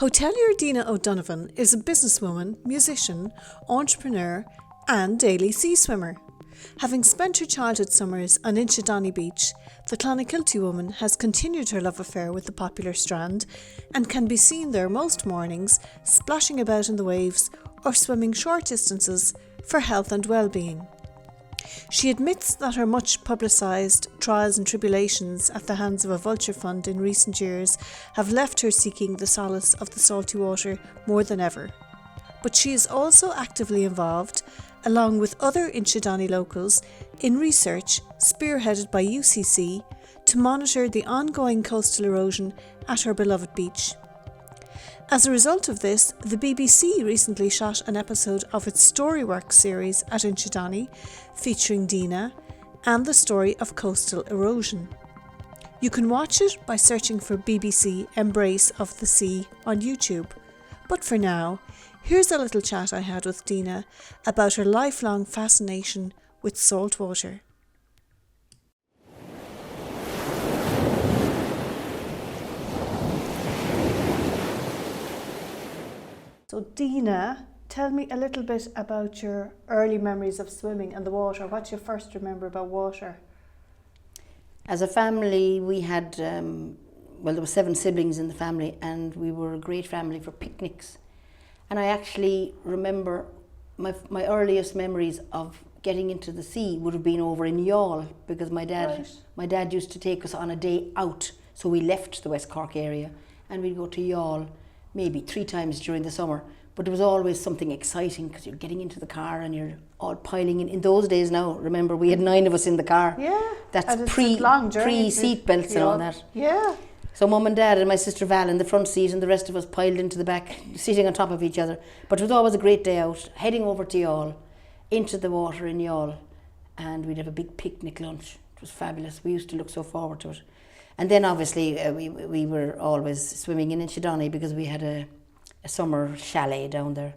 HOTELIER Dena O'Donovan is a businesswoman, musician, entrepreneur and daily sea swimmer. Having spent her childhood summers on Inchydoney Beach, the Clonakilty woman has continued her love affair with the popular strand and can be seen there most mornings splashing about in the waves or swimming short distances for health and well-being. She admits that her much-publicised trials and tribulations at the hands of a vulture fund in recent years have left her seeking the solace of the salty water more than ever. But she is also actively involved, along with other Inchydoney locals, in research spearheaded by UCC to monitor the ongoing coastal erosion at her beloved beach. As a result of this, the BBC recently shot an episode of its Storyworks series at Inchydoney, featuring Dena and the story of coastal erosion. You can watch it by searching for BBC Embrace of the Sea on YouTube. But for now, here's a little chat I had with Dena about her lifelong fascination with salt water. So Dena, tell me a little bit about your early memories of swimming and the water. What do you first remember about water? As a family, we had, there were 7 siblings in the family, and we were a great family for picnics. And I actually remember my earliest memories of getting into the sea would have been over in Youghal, because my dad used to take us on a day out. So we left the West Cork area and we'd go to Youghal maybe 3 times during the summer. But it was always something exciting because you're getting into the car and you're all piling in. In those days now, remember, we had 9 of us in the car. Yeah. That's pre-seat belts and all that. Yeah. So Mum and Dad and my sister Val in the front seat and the rest of us piled into the back, sitting on top of each other. But it was always a great day out, heading over to Youghal, into the water in Youghal, and we'd have a big picnic lunch. It was fabulous. We used to look so forward to it. And then obviously we were always swimming in Inchydoney because we had a summer chalet down there.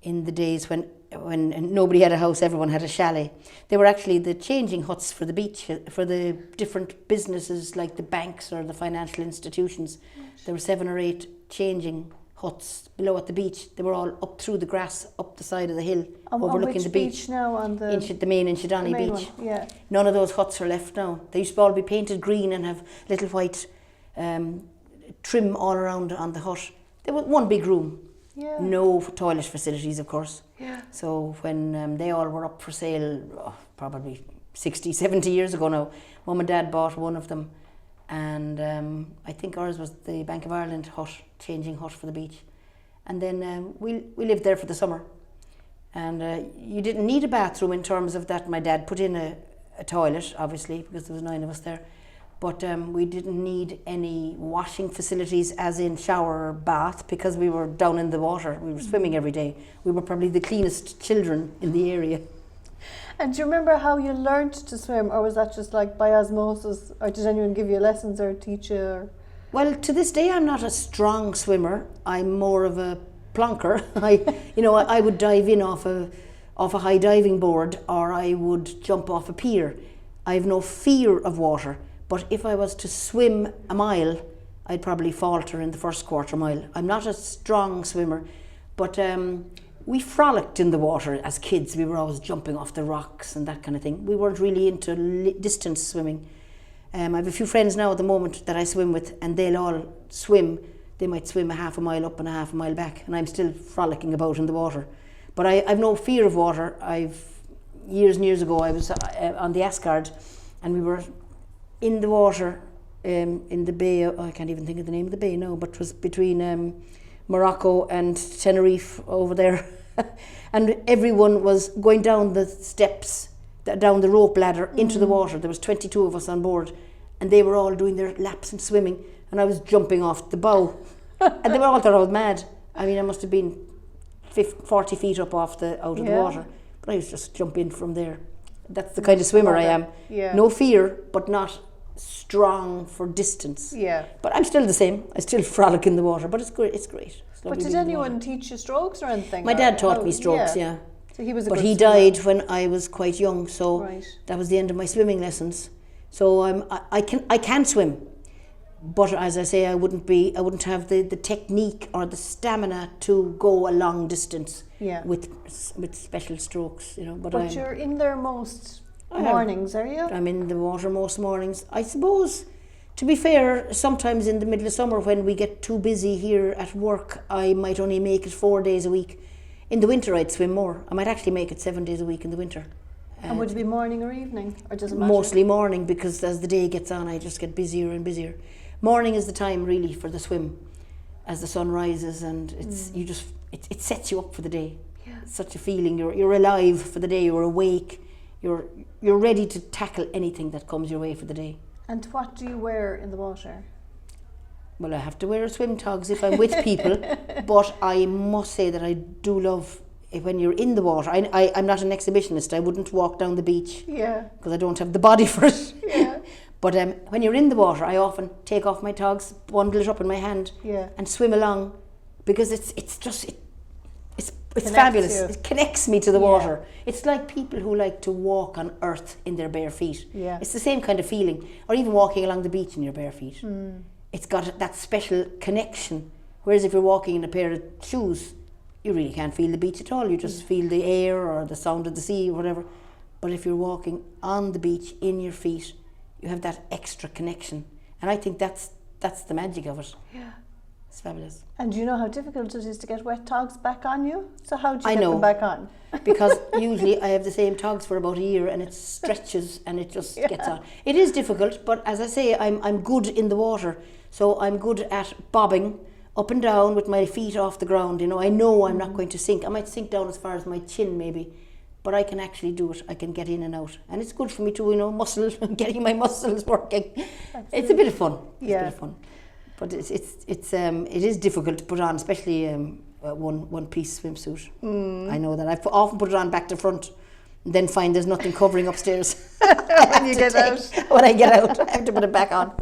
In the days when nobody had a house, everyone had a chalet. They were actually the changing huts for the beach, for the different businesses like the banks or the financial institutions. There were 7 or 8 changing huts below at the beach. They were all up through the grass, up the side of the hill, overlooking the beach. Now on the main Inchydoney Beach. One, yeah. None of those huts are left now. They used to all be painted green and have little white trim all around on the hut. There was one big room. Yeah. No toilet facilities, of course. Yeah. So when they all were up for sale, probably 60, 70 years ago now, Mum and Dad bought one of them. And I think ours was the Bank of Ireland hut, changing hut for the beach. And then we lived there for the summer. And you didn't need a bathroom in terms of that. My dad put in a toilet, obviously, because there was 9 of us there. But we didn't need any washing facilities, as in shower or bath, because we were down in the water. We were swimming every day. We were probably the cleanest children in the area. And do you remember how you learned to swim, or was that just like by osmosis, or did anyone give you lessons or teach you? Or? Well, to this day, I'm not a strong swimmer. I'm more of a plonker. I would dive in off a high diving board, or I would jump off a pier. I have no fear of water. But if I was to swim a mile, I'd probably falter in the first quarter mile. I'm not a strong swimmer, but we frolicked in the water as kids. We were always jumping off the rocks and that kind of thing. We weren't really into distance swimming. I have a few friends now at the moment that I swim with, and they'll all swim. They might swim a half a mile up and a half a mile back, and I'm still frolicking about in the water. But I've no fear of water. Years and years ago, I was on the Asgard, and we were in the water in the bay. I can't even think of the name of the bay now, but it was between Morocco and Tenerife over there. And everyone was going down the steps, down the rope ladder into the water. There was 22 of us on board, and they were all doing their laps and swimming, and I was jumping off the bow. And they were all thought I was mad. I mean, I must have been 40 feet up out of the water, but I was just jump in from there. That's the kind of swimmer I am. Yeah. No fear, but not strong for distance. Yeah. But I'm still the same. I still frolic in the water, but it's great. It's great. But did anyone teach you strokes or anything? My dad taught me strokes, yeah. So he was but he died when I was quite young, so that was the end of my swimming lessons. So I can swim, But as I say, I wouldn't have the technique or the stamina to go a long distance with special strokes, you know. But you're in there most mornings, are you? I'm in the water most mornings. I suppose, to be fair, sometimes in the middle of summer when we get too busy here at work, I might only make it 4 days a week. In the winter, I'd swim more. I might actually make it 7 days a week in the winter. And would it be morning or evening, or does it matter? Mostly morning, because as the day gets on, I just get busier and busier. Morning is the time really for the swim, as the sun rises, and it sets you up for the day. Yeah. It's such a feeling. You're alive for the day. You're awake. You're ready to tackle anything that comes your way for the day. And what do you wear in the water? Well, I have to wear swim togs if I'm with people, but I must say that I do love it when you're in the water. I'm not an exhibitionist. I wouldn't walk down the beach because I don't have the body for it. Yeah. But when you're in the water, I often take off my togs, bundle it up in my hand, and swim along, because it's fabulous. You. It connects me to the water. It's like people who like to walk on earth in their bare feet. Yeah. It's the same kind of feeling, or even walking along the beach in your bare feet. It's got that special connection. Whereas if you're walking in a pair of shoes, you really can't feel the beach at all. You just feel the air or the sound of the sea or whatever. But if you're walking on the beach in your feet, you have that extra connection. And I think that's the magic of it. Yeah. It's fabulous. And do you know how difficult it is to get wet togs back on you? So how do you get them back on? Because usually I have the same togs for about a year, and it stretches and it just gets on. It is difficult, but as I say, I'm good in the water. So I'm good at bobbing up and down with my feet off the ground. You know, I know I'm not going to sink. I might sink down as far as my chin maybe, but I can actually do it. I can get in and out. And it's good for me to, you know, getting my muscles working. It's a bit of fun. It's a bit of fun. But it is difficult to put on, especially one piece swimsuit. I know that. I've often put it on back to front, and then find there's nothing covering upstairs. When you get out. When I get out, I have to put it back on.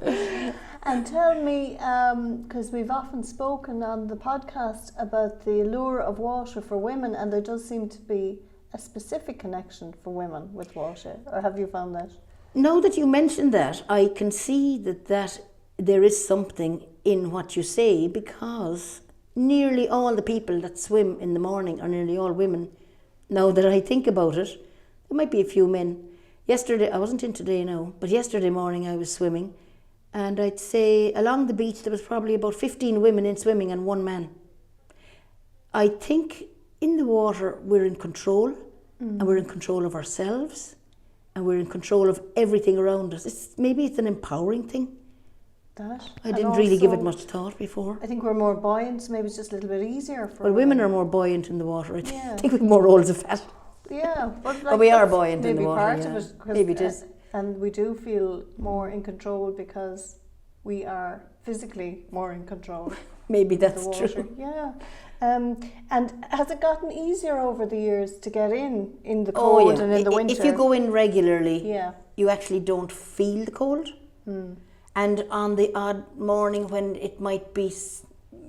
And tell me, because we've often spoken on the podcast about the allure of water for women, and there does seem to be a specific connection for women with water, or have you found that? Now that you mention that, I can see that there is something in what you say, because nearly all the people that swim in the morning are nearly all women. Now that I think about it, there might be a few men. Yesterday, I wasn't in today now, but yesterday morning I was swimming, and I'd say along the beach there was probably about 15 women in swimming and one man. I think in the water we're in control, and we're in control of ourselves, and we're in control of everything around us. Maybe it's an empowering thing. I didn't really give it much thought before. I think we're more buoyant, so maybe it's just a little bit easier for women are more buoyant in the water. I think we've more rolls of fat. Yeah, but we are buoyant in the water. Part of it, maybe it is. And we do feel more in control because we are physically more in control. Maybe that's true. Yeah. And has it gotten easier over the years to get in the cold and in the winter? If you go in regularly, you actually don't feel the cold. And on the odd morning when it might be,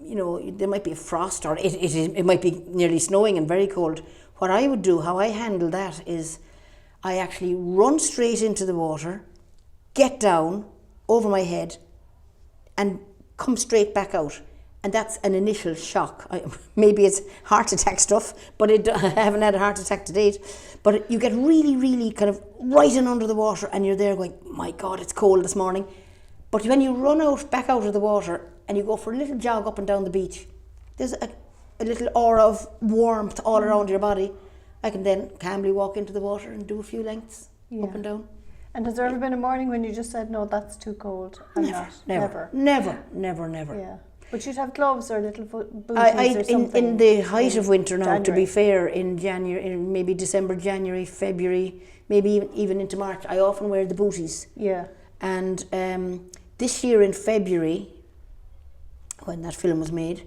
you know, there might be a frost, or it might be nearly snowing and very cold, what I would do, how I handle that, is I actually run straight into the water, get down over my head, and come straight back out. And that's an initial shock. Maybe it's heart attack stuff, but I haven't had a heart attack to date. But you get really, really kind of right in under the water, and you're there going, my God, it's cold this morning. But when you run back out of the water and you go for a little jog up and down the beach, there's a little aura of warmth all around your body. I can then calmly walk into the water and do a few lengths up and down. And has there ever been a morning when you just said, no, that's too cold? Never. Yeah. But you'd have gloves or little booties or something. In the height of winter now, January. To be fair, in January, in maybe December, January, February, maybe even into March, I often wear the booties. Yeah. And this year in February, when that film was made,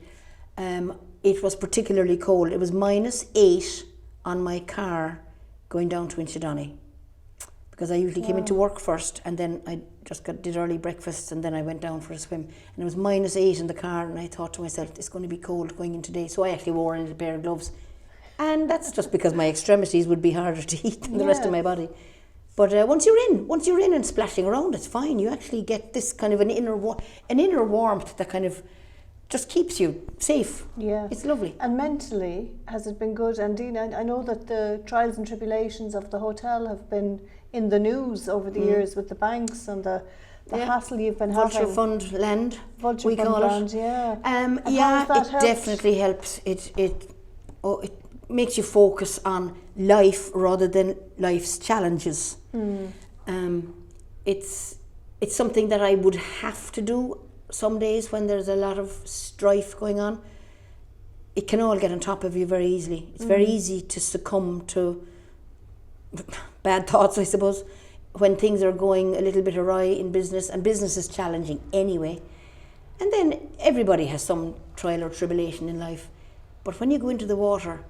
it was particularly cold. It was -8 on my car going down to Inchydoney, because I usually came into work first, and then I just did early breakfast, and then I went down for a swim. And it was -8 in the car, and I thought to myself, it's going to be cold going in today. So I actually wore a little pair of gloves. And that's just because my extremities would be harder to heat than the rest of my body. But once you're in and splashing around, it's fine. You actually get this kind of an inner warmth that kind of just keeps you safe. Yeah. It's lovely. And mentally, has it been good? And Dena, I know that the trials and tribulations of the hotel have been in the news over the years with the banks and the hassle you've been Vulture having. fund land, Vulture we fund call land, it. yeah. And Yeah, how has it that helped? definitely helps. It makes you focus on life rather than life's challenges. It's something that I would have to do some days when there's a lot of strife going on. It can all get on top of you very easily. It's very easy to succumb to bad thoughts, I suppose, when things are going a little bit awry in business, and business is challenging anyway. And then everybody has some trial or tribulation in life. But when you go into the water,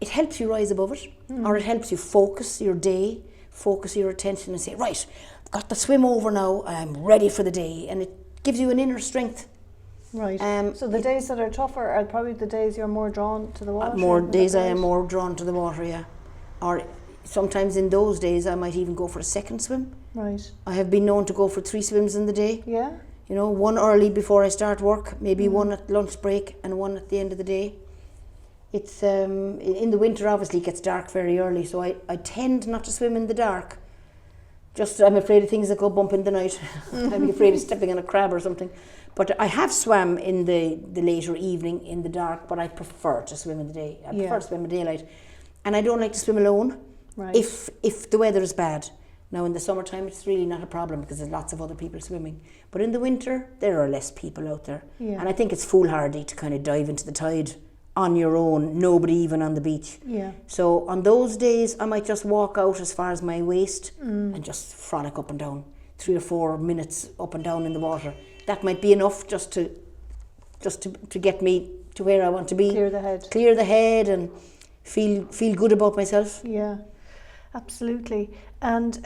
it helps you rise above it, or it helps you focus your day, focus your attention and say, right, I've got the swim over now, I'm ready for the day. And it gives you an inner strength. Right. So the days that are tougher are probably the days you're more drawn to the water? More days I am more drawn to the water, yeah. Or sometimes in those days I might even go for a second swim. Right. I have been known to go for 3 swims in the day. Yeah. You know, one early before I start work, maybe one at lunch break and one at the end of the day. It's in the winter obviously it gets dark very early, so I tend not to swim in the dark. Just I'm afraid of things that go bump in the night. I'm afraid of stepping on a crab or something. But I have swam in the later evening in the dark, but I prefer to swim in the day. I prefer to swim in daylight. And I don't like to swim alone if the weather is bad. Now in the summertime it's really not a problem because there's lots of other people swimming. But in the winter there are less people out there. Yeah. And I think it's foolhardy to kind of dive into the tide on your own, nobody even on the beach. Yeah. So on those days I might just walk out as far as my waist and just frolic up and down, 3 or 4 minutes up and down in the water. That might be enough just to get me to where I want to be. Clear the head and feel good about myself. Yeah, absolutely. And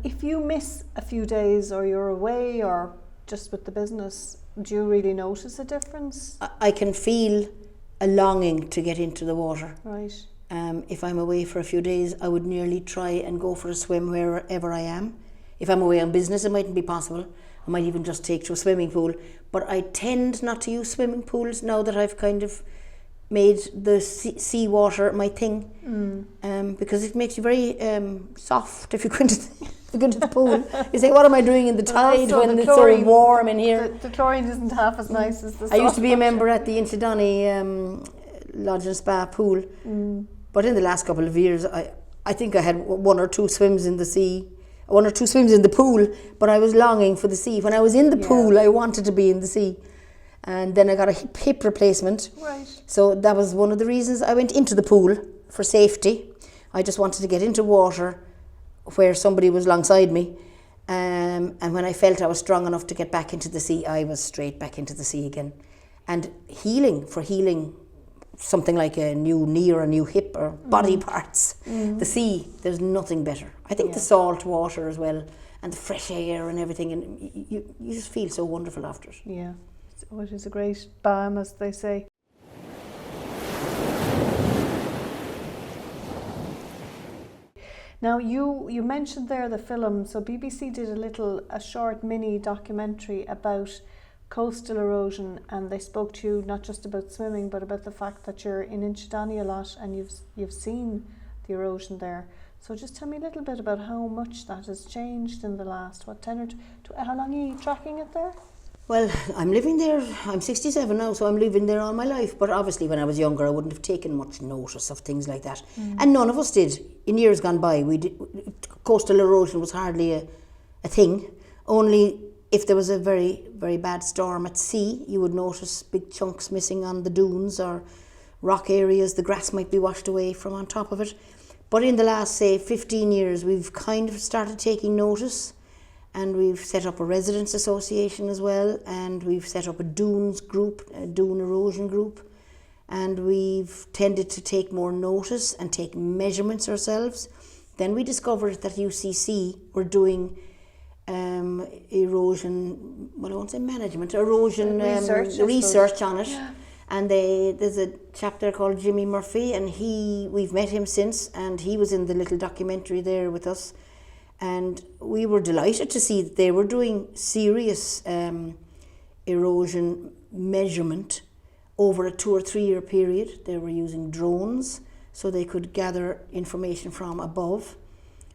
if you miss a few days or you're away or just with the business, do you really notice a difference? I can feel a longing to get into the water. Right. If I'm away for a few days, I would nearly try and go for a swim wherever I am. If I'm away on business, it mightn't be possible. I might even just take to a swimming pool. But I tend not to use swimming pools now that I've kind of made the sea water my thing, because it makes you very soft if you go into the pool. You say, what am I doing in the tide when it's so warm in here? The chlorine isn't half as nice as the salt. I used to be a member at the Inchydoney Lodge and Spa pool, but in the last couple of years I think I had 1 or 2 swims in the sea, 1 or 2 swims in the pool, but I was longing for the sea. When I was in the pool I wanted to be in the sea. And then I got a hip replacement. Right. So that was one of the reasons I went into the pool, for safety. I just wanted to get into water where somebody was alongside me. And when I felt I was strong enough to get back into the sea, I was straight back into the sea again. And healing something like a new knee or a new hip or body parts, the sea, there's nothing better. I think the salt water as well and the fresh air and everything, and you just feel so wonderful after it. Yeah. It is a great balm, as they say. Now, you mentioned there the film. So BBC did a short mini documentary about coastal erosion, and they spoke to you not just about swimming, but about the fact that you're in Inchydoney a lot and you've seen the erosion there. So just tell me a little bit about how much that has changed in the last, how long are you tracking it there? Well, I'm living there, I'm 67 now, so I'm living there all my life. But obviously when I was younger, I wouldn't have taken much notice of things like that. And none of us did. In years gone by, coastal erosion was hardly a thing. Only if there was a very, very bad storm at sea, you would notice big chunks missing on the dunes or rock areas. The grass might be washed away from on top of it. But in the last, say, 15 years, we've kind of started taking notice. And we've set up a residents association as well, and we've set up a dunes group, a dune erosion group, and we've tended to take more notice and take measurements ourselves. Then we discovered that UCC were doing erosion, well I won't say management, erosion research on it. Yeah. And there's a chap there called Jimmy Murphy, and we've met him since, and he was in the little documentary there with us. And we were delighted to see that they were doing serious erosion measurement over a 2 or 3 year period. They were using drones so they could gather information from above,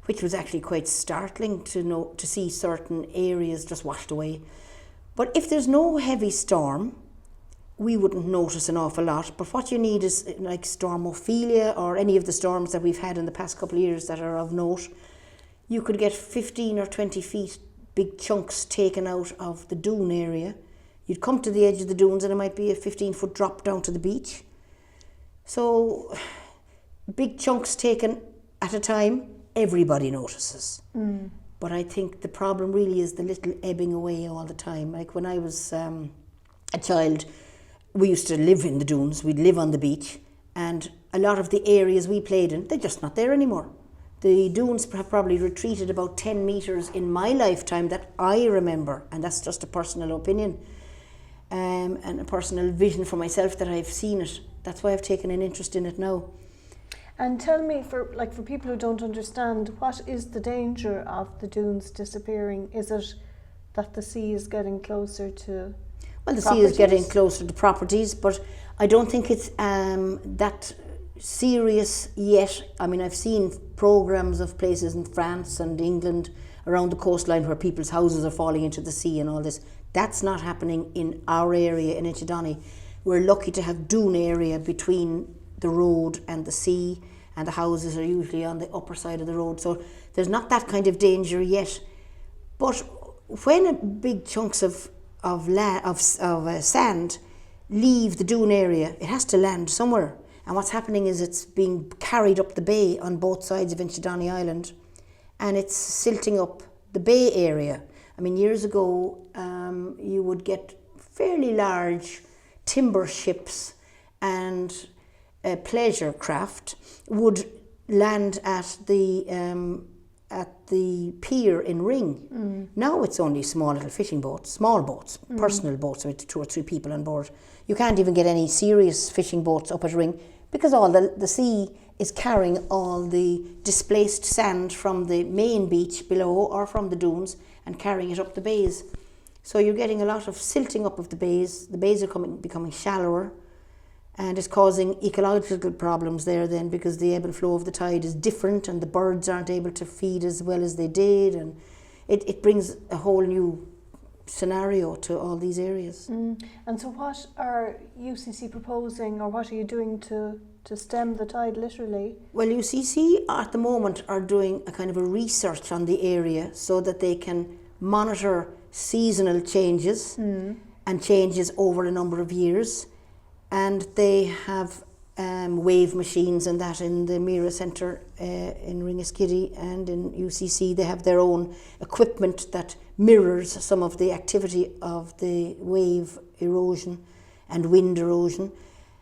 which was actually quite startling to see certain areas just washed away. But if there's no heavy storm, we wouldn't notice an awful lot. But what you need is like storm Ophelia or any of the storms that we've had in the past couple of years that are of note. You could get 15 or 20 feet big chunks taken out of the dune area. You'd come to the edge of the dunes and it might be a 15-foot drop down to the beach. So big chunks taken at a time, everybody notices. But I think the problem really is the little ebbing away all the time. Like when I was a child, we used to live in the dunes, we'd live on the beach, and a lot of the areas we played in, they're just not there anymore. The dunes have probably retreated about 10 metres in my lifetime that I remember, and that's just a personal opinion and a personal vision for myself that I've seen it. That's why I've taken an interest in it now. And tell me, for people who don't understand, what is the danger of the dunes disappearing? Is it that the sea is getting closer to Well, the sea is getting closer to properties, but I don't think it's that serious yet. I mean, I've seen programmes of places in France and England around the coastline where people's houses are falling into the sea and all this. That's not happening in our area in Inchydoney. We're lucky to have dune area between the road and the sea, and the houses are usually on the upper side of the road, so there's not that kind of danger yet. But when big chunks of sand leave the dune area, it has to land somewhere, and what's happening is it's being carried up the bay on both sides of Inchydoney Island, and it's silting up the bay area. I mean, years ago you would get fairly large timber ships and pleasure craft would land at the pier in Ring. Now it's only small little fishing boats, small boats, personal boats with 2 or 3 people on board. You can't even get any serious fishing boats up at Ring because all the sea is carrying all the displaced sand from the main beach below or from the dunes and carrying it up the bays. So you're getting a lot of silting up of the bays. The bays are becoming shallower, and it's causing ecological problems there then, because the ebb and flow of the tide is different and the birds aren't able to feed as well as they did, and it brings a whole new scenario to all these areas. And so what are UCC proposing, or what are you doing to stem the tide literally? Well, UCC at the moment are doing a kind of a research on the area so that they can monitor seasonal changes and changes over a number of years. And they have wave machines and that in the Mira Centre in Ringaskiddy, and in UCC they have their own equipment that mirrors some of the activity of the wave erosion and wind erosion,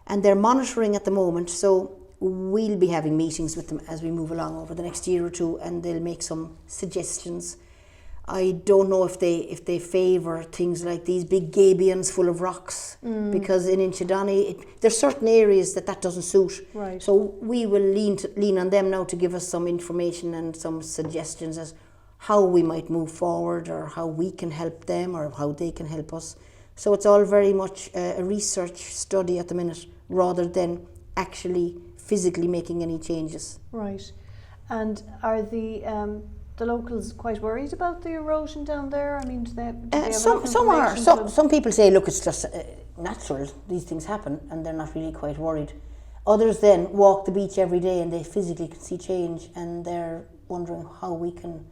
and they're monitoring at the moment. So we'll be having meetings with them as we move along over the next year or two, and they'll make some suggestions. I don't know if they favour things like these big gabions full of rocks, because in Inchydoney there's certain areas that doesn't suit. Right. So we will lean on them now to give us some information and some suggestions as how we might move forward, or how we can help them, or how they can help us. So it's all very much a research study at the minute, rather than actually physically making any changes. Right. And are the locals quite worried about the erosion down there? I mean, do they have some are. Some people say, look, it's just natural, these things happen, and they're not really quite worried. Others then walk the beach every day and they physically can see change, and they're wondering how we can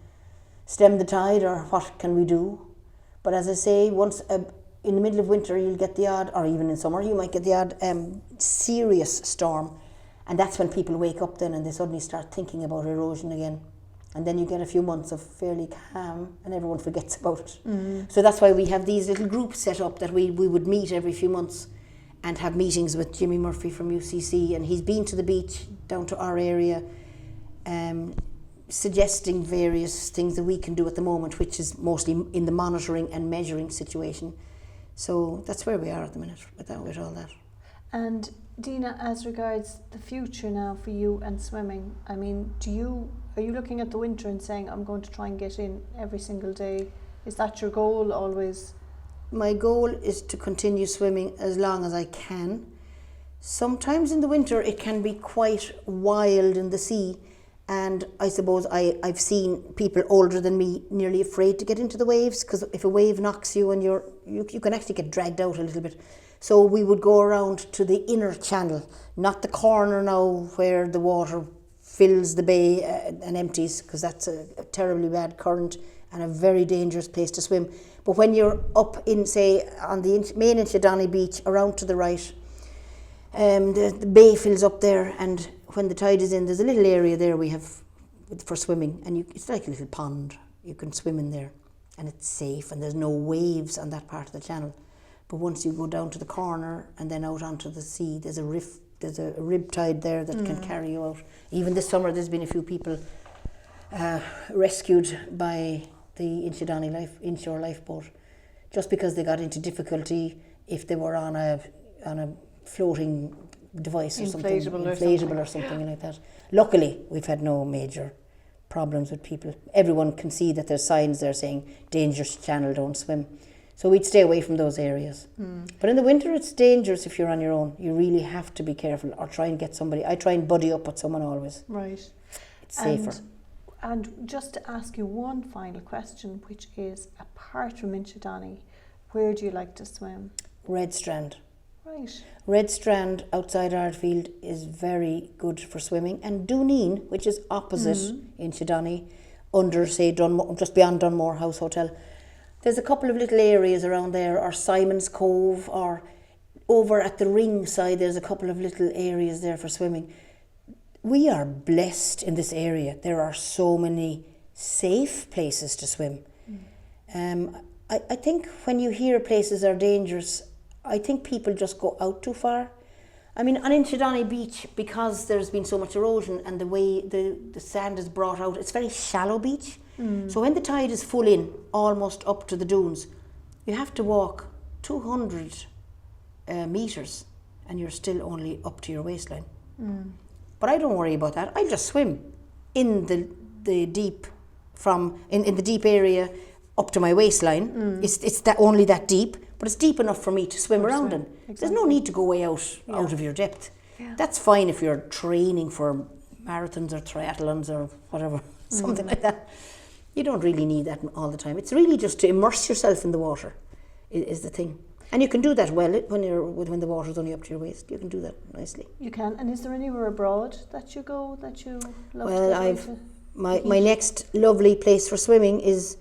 stem the tide, or what can we do. But as I say, once in the middle of winter you'll get the odd, or even in summer you might get the odd serious storm, and that's when people wake up then and they suddenly start thinking about erosion again. And then you get a few months of fairly calm and everyone forgets about it. So that's why we have these little groups set up that we would meet every few months and have meetings with Jimmy Murphy from UCC, and he's been to the beach down to our area, suggesting various things that we can do at the moment, which is mostly in the monitoring and measuring situation. So that's where we are at the minute with all that. And Dena, as regards the future now for you and swimming, I mean, are you looking at the winter and saying, I'm going to try and get in every single day? Is that your goal always? My goal is to continue swimming as long as I can. Sometimes in the winter it can be quite wild in the sea, and I suppose I've seen people older than me nearly afraid to get into the waves, because if a wave knocks you and you can actually get dragged out a little bit. So we would go around to the inner channel, not the corner now where the water fills the bay and empties, because that's a terribly bad current and a very dangerous place to swim. But when you're up in, say, on the main Inchydoney Beach, around to the right, the bay fills up there, and when the tide is in, there's a little area there we have for swimming, and it's like a little pond. You can swim in there, and it's safe, and there's no waves on that part of the channel. But once you go down to the corner and then out onto the sea, there's a rib tide there that can carry you out. Even this summer, there's been a few people rescued by the Inchydoney inshore lifeboat, just because they got into difficulty if they were on a floating device or inflatable or something like that. Luckily, we've had no major problems with people. Everyone can see that there's signs there saying dangerous channel, don't swim. So we'd stay away from those areas. But in the winter, it's dangerous if you're on your own. You really have to be careful, or try and get somebody. I try and buddy up with someone always. Right. It's safer. And just to ask you one final question, which is, apart from Inchydoney, where do you like to swim? Red Strand. Right. Red Strand outside Ardfield is very good for swimming. And Dooneen, which is opposite Inchydoney, under, say, Dunmore, just beyond Dunmore House Hotel, there's a couple of little areas around there, or Simon's Cove, or over at the ring side, there's a couple of little areas there for swimming. We are blessed in this area. There are so many safe places to swim. I think when you hear places are dangerous, I think people just go out too far. I mean, on Inchydoney Beach, because there's been so much erosion and the way the sand is brought out, it's a very shallow beach. So when the tide is full in, almost up to the dunes, you have to walk 200 metres and you're still only up to your waistline. But I don't worry about that. I just swim in the deep, in the deep area up to my waistline. It's only that deep, but it's deep enough for me to swim around in. Exactly. There's no need to go way out of your depth. Yeah. That's fine if you're training for marathons or triathlons or whatever, something like that. You don't really need that all the time. It's really just to immerse yourself in the water is the thing. And you can do that well when the water's only up to your waist. You can do that nicely. You can. And is there anywhere abroad that you go that you love to go to? My next lovely place for swimming is,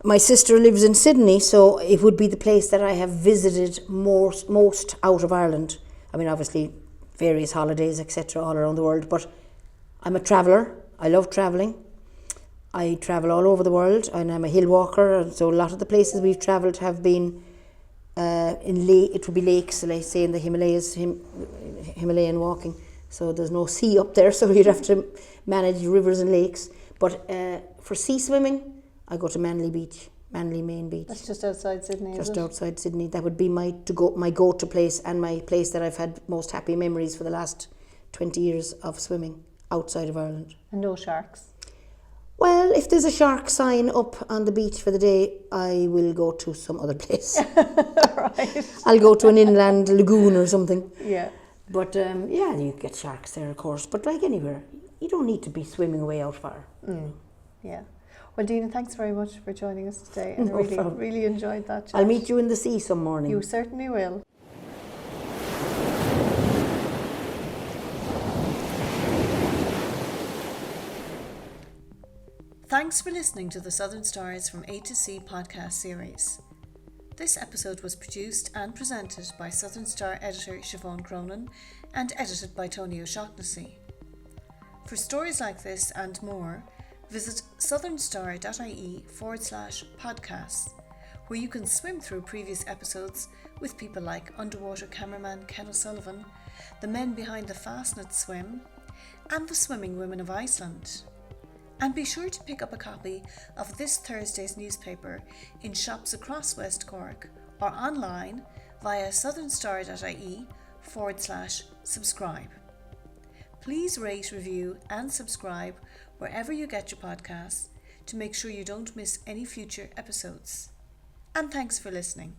my sister lives in Sydney, so it would be the place that I have visited most out of Ireland. I mean, obviously, various holidays, etc., all around the world, but I'm a traveller. I love travelling. I travel all over the world, and I'm a hill walker, and so a lot of the places we've travelled have been it would be lakes, like say in the Himalayas, Himalayan walking. So there's no sea up there, so you'd have to manage rivers and lakes. But for sea swimming, I go to Manly Main Beach. That's just outside Sydney, Just outside Sydney. That would be my go-to place, and my place that I've had most happy memories for the last 20 years of swimming outside of Ireland. And no sharks? Well, if there's a shark sign up on the beach for the day, I will go to some other place. Right. I'll go to an inland lagoon or something. Yeah. But you get sharks there, of course. But like anywhere, you don't need to be swimming away out far. Yeah. Well, Dena, thanks very much for joining us today. And I really enjoyed that chat. I'll meet you in the sea some morning. You certainly will. Thanks for listening to the Southern Stars from A to C podcast series. This episode was produced and presented by Southern Star editor Siobhan Cronin and edited by Tony O'Shaughnessy. For stories like this and more, visit southernstar.ie/podcasts, where you can swim through previous episodes with people like underwater cameraman Ken O'Sullivan, the men behind the Fastnet Swim, and the Swimming Women of Iceland. And be sure to pick up a copy of this Thursday's newspaper in shops across West Cork or online via southernstar.ie/ subscribe. Please rate, review and subscribe wherever you get your podcasts to make sure you don't miss any future episodes. And thanks for listening.